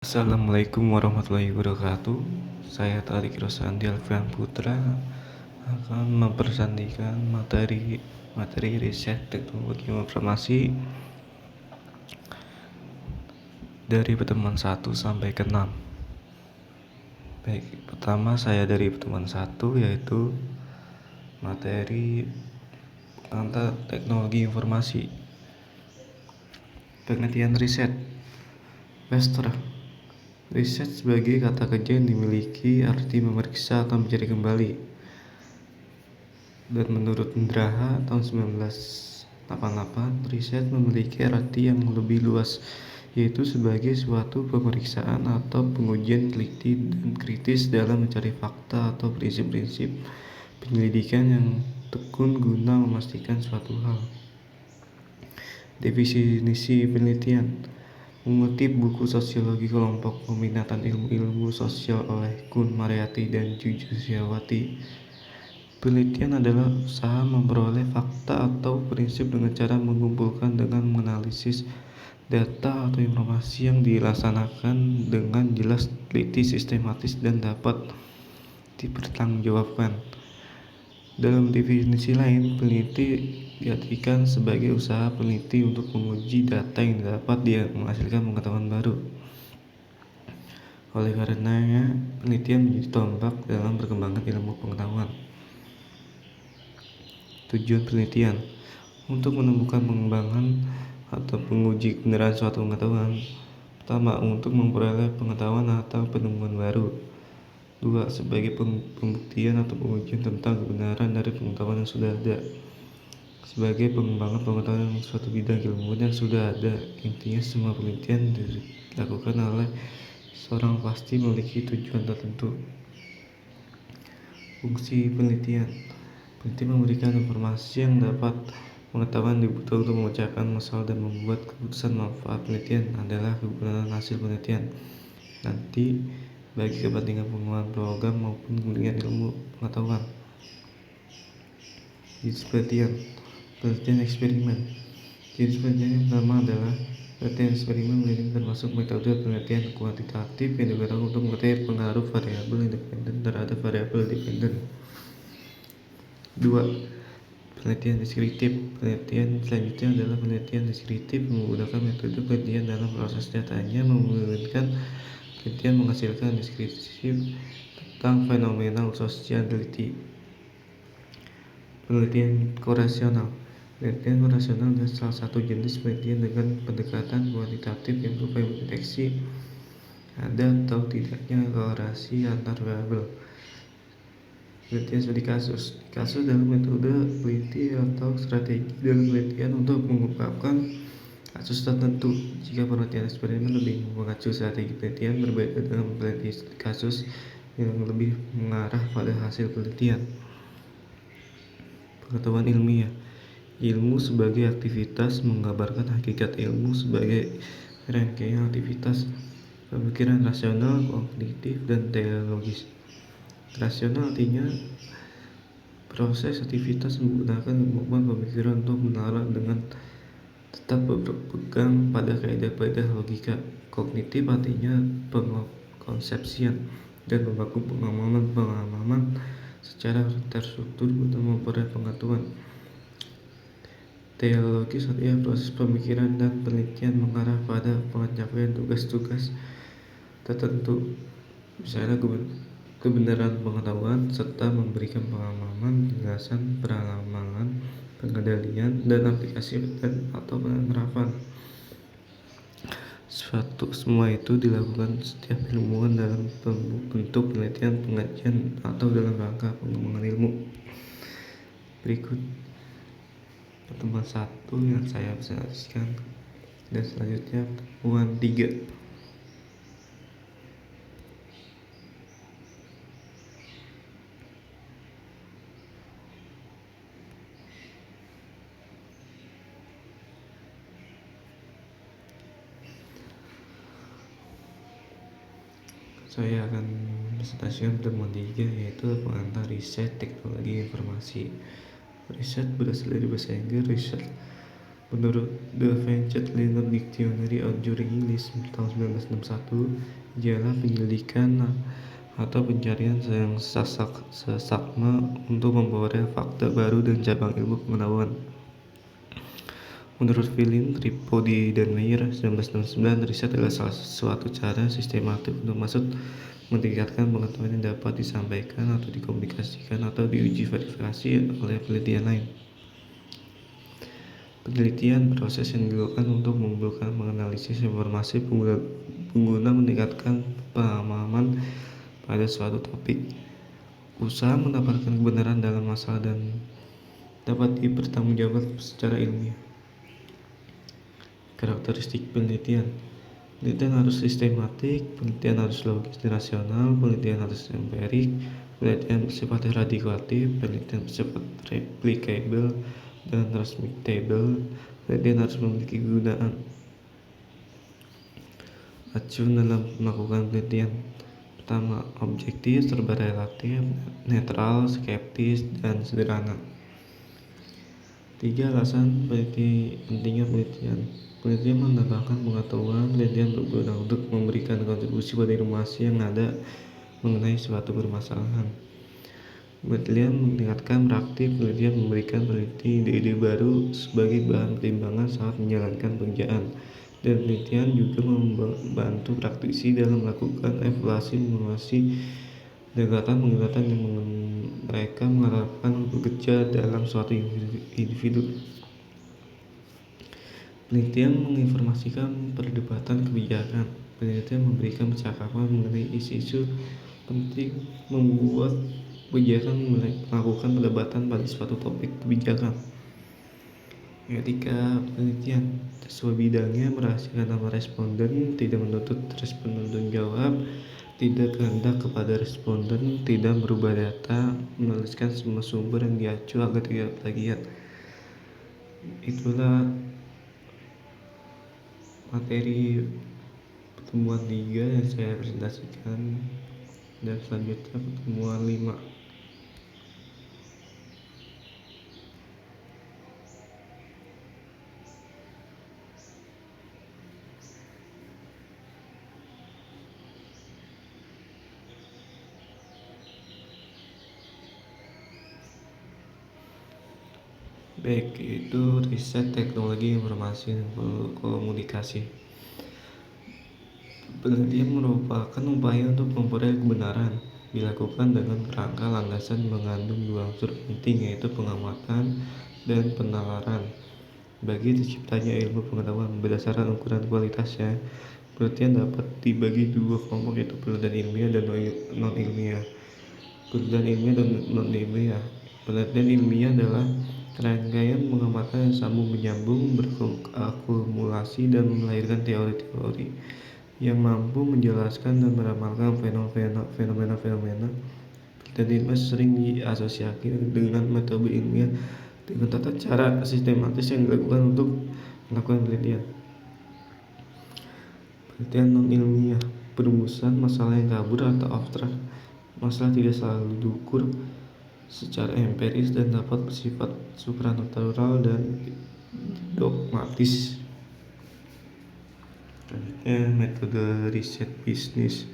Assalamualaikum warahmatullahi wabarakatuh. Saya Tarik Rosandi Alfian Putra akan mempresentasikan materi riset teknologi informasi dari pertemuan 1 sampai ke 6. Baik, pertama saya dari pertemuan 1 yaitu materi tentang teknologi informasi. Pengertian riset. Webster. Riset sebagai kata kerja yang dimiliki arti memeriksa atau mencari kembali. Dan menurut Indraha tahun 1988, riset memiliki arti yang lebih luas, yaitu sebagai suatu pemeriksaan atau pengujian teliti dan kritis dalam mencari fakta atau prinsip-prinsip penyelidikan yang tekun guna memastikan suatu hal. Definisi penelitian. Mengutip buku Sosiologi Kelompok Peminatan Ilmu-Ilmu Sosial oleh Kun Mariati dan Juju Siawati, penelitian adalah usaha memperoleh fakta atau prinsip dengan cara mengumpulkan dengan menganalisis data atau informasi yang dilaksanakan dengan jelas, teliti, sistematis, dan dapat dipertanggungjawabkan. Dalam definisi lain, peneliti diartikan sebagai usaha peneliti untuk menguji data yang didapat dia menghasilkan pengetahuan baru. Oleh karenanya, penelitian menjadi tombak dalam perkembangan ilmu pengetahuan. Tujuan penelitian untuk menemukan pengembangan atau menguji kebenaran suatu pengetahuan. Pertama, untuk memperoleh pengetahuan atau penemuan baru. 2. Sebagai pembuktian atau pengujian tentang kebenaran dari pengetahuan yang sudah ada. Sebagai pengembangan pengetahuan suatu bidang ilmu yang sudah ada. Intinya semua penelitian dilakukan oleh seorang pasti memiliki tujuan tertentu. Fungsi penelitian. Penelitian memberikan informasi yang dapat pengetahuan dibutuhkan untuk memecahkan masalah dan membuat keputusan. Manfaat penelitian adalah kegunaan hasil penelitian nanti bagi kepentingan pengembangan program maupun kepentingan ilmu pengetahuan. Jenis penelitian eksperimen. Jenis penelitian yang pertama adalah penelitian eksperimen. Penelitian termasuk metode penelitian kuantitatif yang digunakan untuk mengetahui pengaruh variabel independen terhadap variabel dependen. 2. Penelitian deskriptif. Penelitian selanjutnya adalah penelitian deskriptif menggunakan metode penelitian dalam proses nyatanya memungkinkan penelitian menghasilkan deskripsi tentang fenomena sosial teliti. Penelitian korasional. Penelitian korasional adalah salah satu jenis penelitian dengan pendekatan kuantitatif yang berupaya mendeteksi ada atau tidaknya korelasi antar variabel. Penelitian studi kasus. Kasus adalah metode peneliti atau strategi dalam penelitian untuk mengungkapkan kasus tertentu. Jika penelitian eksperimen lebih mengacu strategi penelitian, berbeda dengan penelitian studi kasus yang lebih mengarah pada hasil penelitian. Pengetahuan ilmiah. Ilmu sebagai aktivitas menggambarkan hakikat ilmu sebagai rangkaian aktivitas pemikiran rasional, kognitif, dan teleologis. Rasional artinya proses aktivitas menggunakan kemampuan pemikiran untuk menelaah dengan tetap berpegang pada kaidah-kaidah logika. Kognitif artinya pengkonsepsian dan membangun pengalaman secara terstruktur untuk memperoleh pengetahuan. Teleologis artinya proses pemikiran dan penelitian mengarah pada pencapaian tugas-tugas tertentu, misalnya kebenaran pengetahuan serta memberikan pengalaman, penjelasan, peralaman, pengendalian, dan aplikasi dan atau penerapan. Semua itu dilakukan setiap ilmuwan dalam bentuk penelitian, pengajian, atau dalam rangka pengembangan ilmu. Berikut pertemuan 1 yang saya presentasikan, dan selanjutnya pertemuan 3. Saya akan presentasikan pertemuan 3, yaitu pengantar riset teknologi informasi. Riset berasal dari bahasa Inggris research, Menurut The Advanced Learner Dictionary of Journalism tahun 1961, ialah penyelidikan atau pencarian yang sesakma untuk memperoleh fakta baru dan cabang ilmu pengetahuan. Menurut Philin, Tripodi, dan Meyer 1969, riset adalah salah suatu cara sistematik untuk meningkatkan pengetahuan yang dapat disampaikan atau dikomunikasikan atau diuji verifikasi oleh penelitian lain. Penelitian proses yang dilakukan untuk mengumpulkan menganalisis informasi pengguna meningkatkan pemahaman pada suatu topik. Usaha mendapatkan kebenaran dalam masalah dan dapat dipertanggungjawabkan secara ilmiah. Karakteristik penelitian. Penelitian harus sistematik, penelitian harus logis dan rasional, penelitian harus empirik, penelitian bersifat radikatif, penelitian bersifat replicable dan transmittable, penelitian harus memiliki kegunaan. Acuan dalam melakukan penelitian. Pertama, objektif, serba relatif, netral, skeptis, dan sederhana. 3. Alasan pentingnya penelitian. Penelitian menambahkan pengetahuan. Penelitian berguna untuk memberikan kontribusi pada informasi yang ada mengenai suatu permasalahan. Penelitian meningkatkan praktik. Penelitian memberikan peneliti ide-ide baru sebagai bahan pertimbangan saat menjalankan pekerjaan. Dan penelitian juga membantu praktisi dalam melakukan evaluasi informasi penglihatan yang mereka mengharapkan bekerja dalam suatu individu. Penelitian menginformasikan perdebatan kebijakan. Penelitian memberikan percakapan mengenai isu-isu penting, membuat kebijakan melakukan perdebatan pada suatu topik kebijakan. Etika penelitian. Sesuai bidangnya, merahasiakan nama responden, tidak menuntut responden jawab, tidak kehendak kepada responden, tidak merubah data, menuliskan semua sumber yang diacu agar tidak plagiat. Itulah materi pertemuan 3 yang saya presentasikan, dan selanjutnya pertemuan 5. Baik, itu riset teknologi informasi dan komunikasi. Penelitian merupakan upaya untuk memperoleh kebenaran, dilakukan dengan kerangka landasan mengandung dua unsur penting, yaitu pengamatan dan penalaran. Bagi terciptanya ilmu pengetahuan berdasarkan ukuran kualitasnya, penelitian dapat dibagi dua kelompok, yaitu penelitian ilmiah dan non-ilmiah. Penelitian ilmiah dan non-ilmiah. Penelitian ilmiah adalah rangkaian pengamatan yang sambung menyambung, berakumulasi, dan melahirkan teori-teori yang mampu menjelaskan dan meramalkan fenomena-fenomena. Penelitian ilmiah sering diasosiasikan dengan metode ilmiah dengan tata cara sistematis yang dilakukan untuk melakukan penelitian. Penelitian non-ilmiah. Perumusan masalah yang kabur atau abstrak. Masalah tidak selalu diukur secara empiris dan dapat bersifat supranatural dan dogmatis. Metode riset bisnis.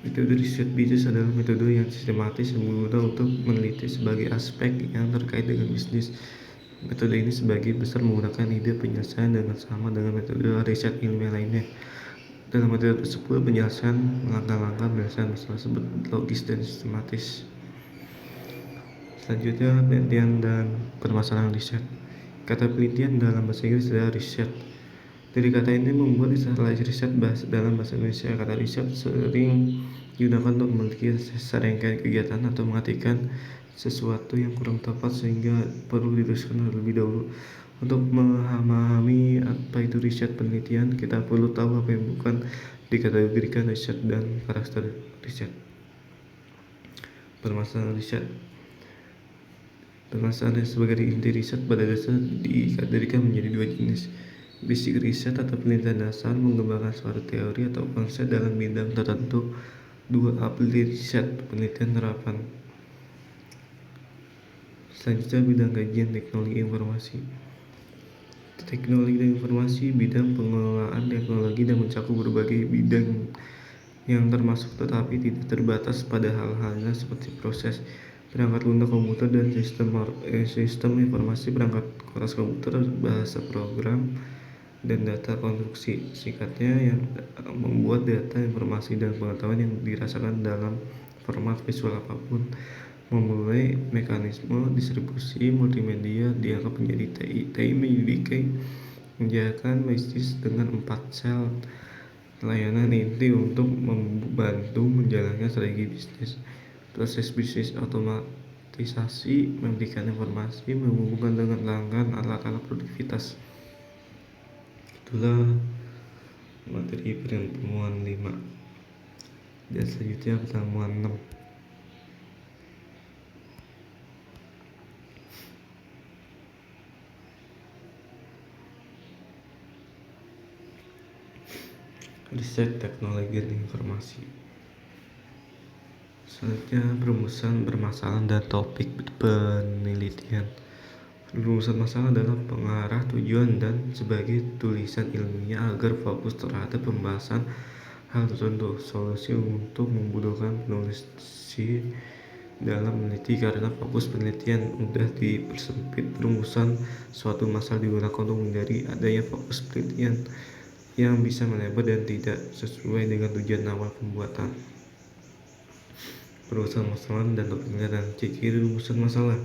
Metode riset bisnis adalah metode yang sistematis yang berguna untuk meneliti sebagai aspek yang terkait dengan bisnis. Metode ini sebagian besar menggunakan ide penyelesaian dengan sama dengan metode riset ilmiah lainnya. Dalam metode tersebut, penjelasan langkah-langkah penyelesaian masalah tersebut logis dan sistematis. Selanjutnya, penelitian dan permasalahan riset. Kata penelitian dalam bahasa Inggris adalah riset. Dari kata ini membuat istilah riset dalam bahasa Indonesia. Kata riset sering digunakan untuk memiliki serangkaian kegiatan atau mengartikan sesuatu yang kurang tepat sehingga perlu diluruskan terlebih dahulu. Untuk memahami apa itu riset penelitian, kita perlu tahu apa yang bukan dikategorikan riset dan karakter riset. Permasalahan riset. Permasalahan sebagai inti riset pada dasar dikategorikan menjadi dua jenis. Basic riset atau penelitian dasar mengembangkan suatu teori atau konsep dalam bidang tertentu. 2. Applied riset, penelitian terapan. Selanjutnya bidang kajian teknologi informasi. teknologi dan informasi, bidang pengelolaan teknologi dan mencakup berbagai bidang yang termasuk tetapi tidak terbatas pada hal-halnya seperti proses perangkat lunak komputer dan sistem informasi, perangkat keras komputer, bahasa program, dan data konstruksi. Singkatnya, yang membuat data, informasi, dan pengetahuan yang dirasakan dalam format visual apapun. Memulai mekanisme distribusi multimedia dianggap menjadi TIMDK, menjalankan bisnis dengan 4 sel layanan inti untuk membantu menjalankan strategi bisnis. Proses bisnis otomatisasi, memberikan informasi, menghubungkan dengan pelanggan, alat-alat produktivitas. Itulah materi pertemuan 5 dan selanjutnya pertemuan 6. Riset teknologi dan informasi. Selanjutnya perumusan permasalahan dan topik penelitian. Rumusan masalah adalah pengarah tujuan dan sebagai tulisan ilmiah agar fokus terhadap pembahasan hal tertentu. Solusi untuk memudahkan penulis dalam meneliti karena fokus penelitian mudah dipersempit. Rumusan suatu masalah digunakan untuk menghindari adanya fokus penelitian yang bisa melebar dan tidak sesuai dengan tujuan awal pembuatan. Perumusan masalah dan topik penelitian. Ciri rumusan masalah: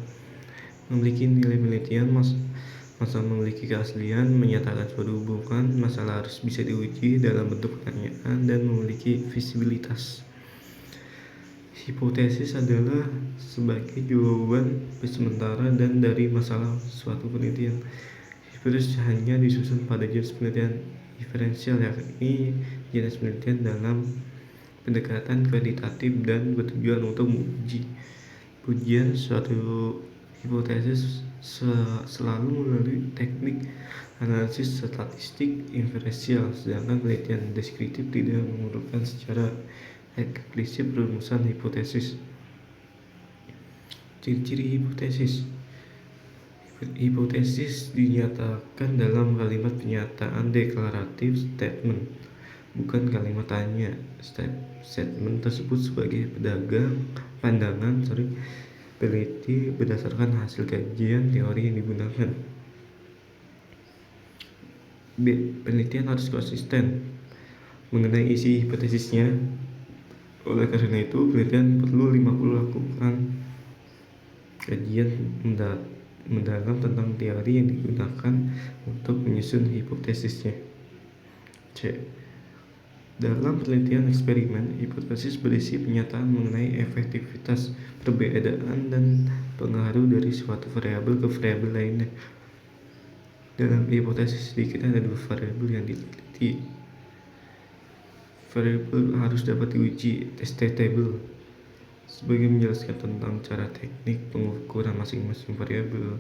memiliki nilai penelitian, masalah memiliki keaslian, menyatakan suatu hubungan, masalah harus bisa diuji dalam bentuk pertanyaan, dan memiliki visibilitas. Hipotesis adalah sebagai jawaban sementara dan dari masalah suatu penelitian. Hipotesis hanya disusun pada jenis penelitian diferensial, yakni jenis penelitian dalam pendekatan kuantitatif dan bertujuan untuk menguji pujian suatu hipotesis selalu melalui teknik analisis statistik inferensial, sedangkan penelitian deskriptif tidak memerlukan secara eksplisit perumusan hipotesis. Ciri-ciri hipotesis: hipotesis dinyatakan dalam kalimat pernyataan deklaratif statement, bukan kalimat tanya. Statement tersebut sebagai pandangan peneliti berdasarkan hasil kajian teori yang digunakan. B. Penelitian harus konsisten mengenai isi hipotesisnya. Oleh karena itu, penelitian perlu melakukan kajian mendalam tentang teori yang digunakan untuk menyusun hipotesisnya. C. Dalam penelitian eksperimen, hipotesis berisi pernyataan mengenai efektivitas, perbedaan, dan pengaruh dari suatu variabel ke variabel lainnya. Dalam hipotesis sedikit ada 2 variabel yang diteliti. Variabel harus dapat diuji, testable, sebagai menjelaskan tentang cara teknik pengukuran masing-masing variabel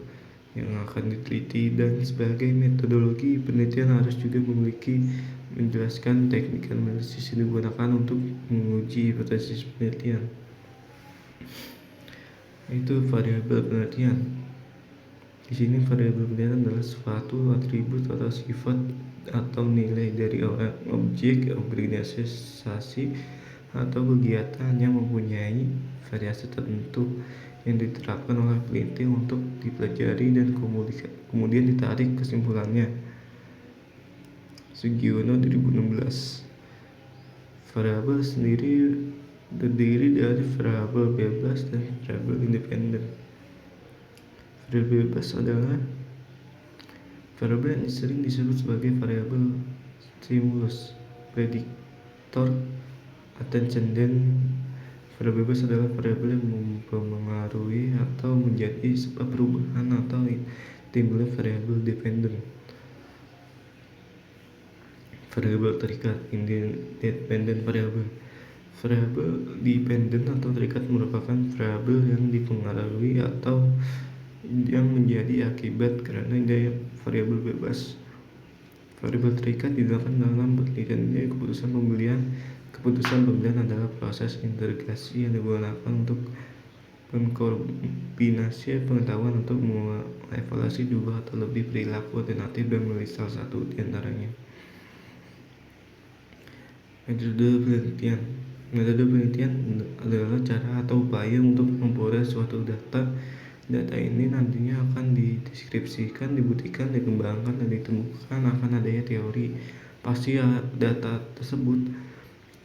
yang akan diteliti, dan sebagai metodologi penelitian harus juga menjelaskan teknik analisis yang digunakan untuk menguji hipotesis penelitian. Itu variabel penelitian. Di sini variabel penelitian adalah suatu atribut atau sifat atau nilai dari objek, organisasi, atau kegiatan yang mempunyai variasi tertentu yang diterapkan oleh peneliti untuk dipelajari dan kemudian ditarik kesimpulannya. Sugiono 2016. Variabel sendiri terdiri dari variabel bebas dan variabel independen. Variabel bebas adalah variabel yang sering disebut sebagai variabel stimulus, prediktor, attention, dan variabel bebas adalah variabel yang mempengaruhi atau menjadi sebab perubahan atau timbulnya variabel dependen. Variabel terikat, independent variable. Variabel dependen atau terikat merupakan variabel yang dipengaruhi atau yang menjadi akibat karena daya variabel bebas. Variabel terikat digunakan dalam penelitian. Keputusan pembelian adalah proses integrasi yang digunakan untuk Pengkombinasi pengetahuan untuk mengevaluasi dua atau lebih perilaku alternatif dan memilih salah satu di antaranya. Metode penelitian adalah cara atau upaya untuk memperoleh suatu data. Data ini nantinya akan dideskripsikan, dibuktikan, dikembangkan, dan ditemukan akan adanya teori pasti data tersebut.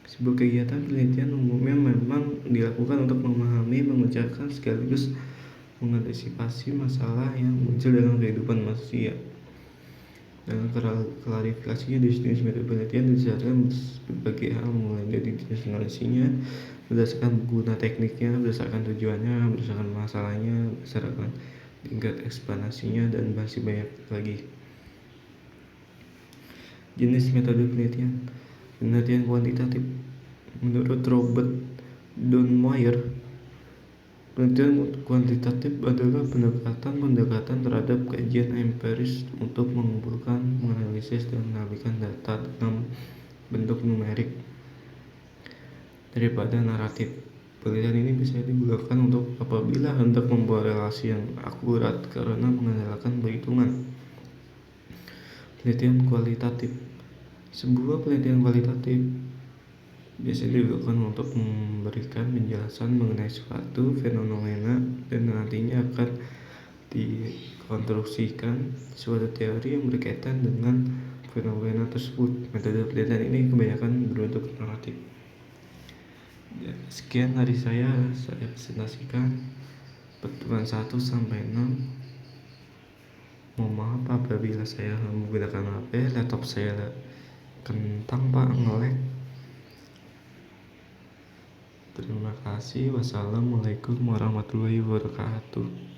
Sebuah kegiatan penelitian umumnya memang dilakukan untuk memahami, memecahkan, sekaligus mengantisipasi masalah yang muncul dalam kehidupan manusia. Dalam klarifikasinya, definisi metode penelitian disyaratkan berbagai hal, mulai dari jenis analisisnya, berdasarkan guna tekniknya, berdasarkan tujuannya, berdasarkan masalahnya, berdasarkan tingkat eksplanasinya, dan masih banyak lagi. Jenis metode penelitian. Penelitian kuantitatif. Menurut Robert Donmeyer, penelitian kuantitatif adalah pendekatan terhadap kajian empiris untuk mengumpulkan, menganalisis, dan mengalihkan data dalam bentuk numerik daripada naratif. Penelitian ini bisa digunakan untuk apabila hendak membuat relasi yang akurat karena mengandalkan perhitungan. Penelitian kualitatif. Sebuah penelitian kualitatif biasanya dilakukan untuk memberikan penjelasan mengenai suatu fenomena dan nantinya akan dikonstruksikan suatu teori yang berkaitan dengan fenomena tersebut. Metode penelitian ini kebanyakan berbentuk naratif. Ya, sekian dari saya presentasikan pertemuan 1 sampai 6. Mohon maaf apabila saya menggunakan HP, laptop saya kentang pak, nge-lag. Terima kasih. Wassalamualaikum warahmatullahi wabarakatuh.